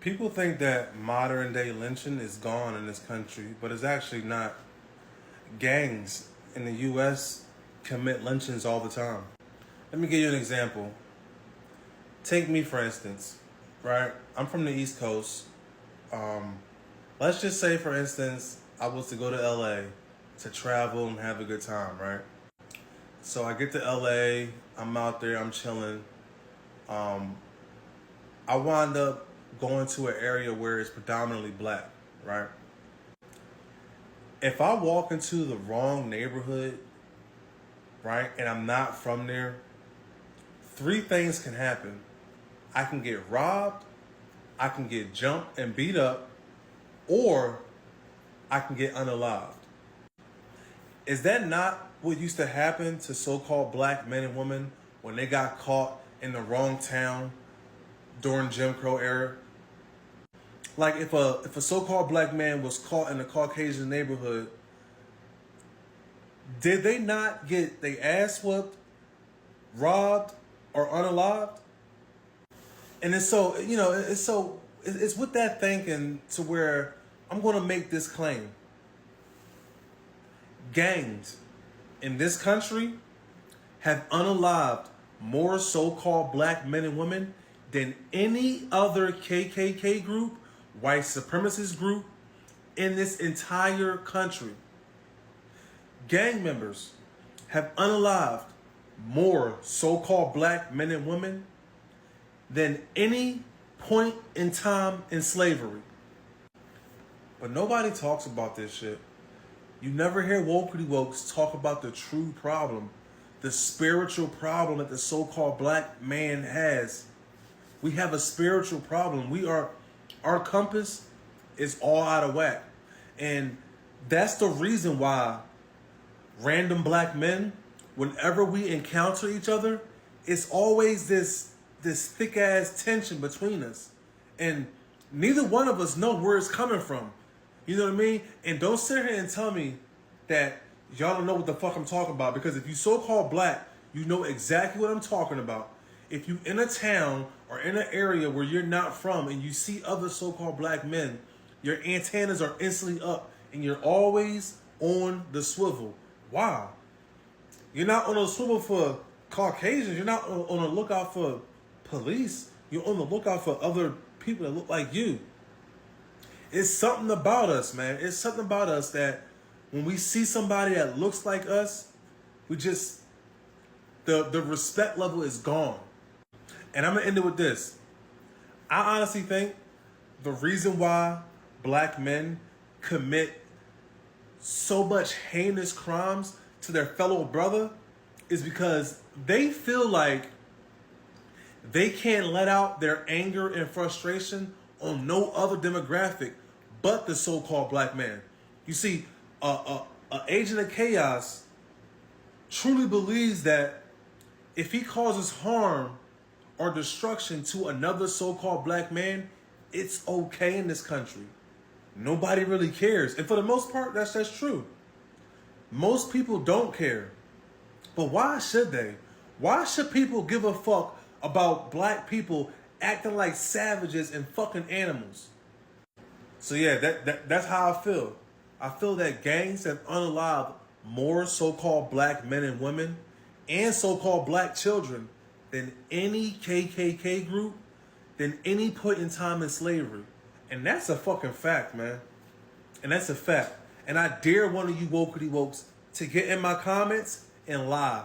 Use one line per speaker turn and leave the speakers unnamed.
People think that modern day lynching is gone in this country, but it's actually not. Gangs in the U.S. commit lynchings all the time. Let me give you an example. Take me, for instance, right? I'm from the East Coast. Let's just say, for instance, I was to go to LA to travel and have a good time, right? So I get to LA, I'm out there, I'm chilling. I wind up going to an area where it's predominantly black, right? If I walk into the wrong neighborhood, right, and I'm not from there, three things can happen. I can get robbed, I can get jumped and beat up, or I can get unalived. Is that not what used to happen to so-called black men and women when they got caught in the wrong town during Jim Crow era? Like if a so-called black man was caught in a Caucasian neighborhood, did they not get their ass whooped, robbed, or unalived? And it's so, it's with that thinking to where I'm going to make this claim. Gangs in this country have unalived more so-called black men and women than any other KKK group, white supremacist group in this entire country. Gang members have unalived more so-called black men and women than any point in time in slavery. But nobody talks about this shit. You never hear wokey wokes talk about the true problem, the spiritual problem that the so-called black man has. We have a spiritual problem. Our compass is all out of whack. And that's the reason why random black men, whenever we encounter each other, it's always this thick ass tension between us. And neither one of us know where it's coming from. You know what I mean? And don't sit here and tell me that y'all don't know what the fuck I'm talking about. Because if you so-called black, you know exactly what I'm talking about. If you in a town or in an area where you're not from and you see other so-called black men, your antennas are instantly up and you're always on the swivel. Wow. You're not on the swivel for Caucasians. You're not on the lookout for police. You're on the lookout for other people that look like you. It's something about us, man. It's something about us that when we see somebody that looks like us, we just, the respect level is gone. And I'm going to end it with this. I honestly think the reason why black men commit so much heinous crimes to their fellow brother is because they feel like they can't let out their anger and frustration on no other demographic but the so-called black man. You see, a agent of chaos truly believes that if he causes harm or destruction to another so-called black man, it's okay in this country. Nobody really cares. And for the most part, that's true. Most people don't care. But why should they? Why should people give a fuck about black people acting like savages and fucking animals? So yeah, that's how I feel. I feel that gangs have unalived more so-called black men and women and so-called black children than any KKK group, than any point in time in slavery. And that's a fucking fact, man. And that's a fact. And I dare one of you wokey wokes to get in my comments and lie.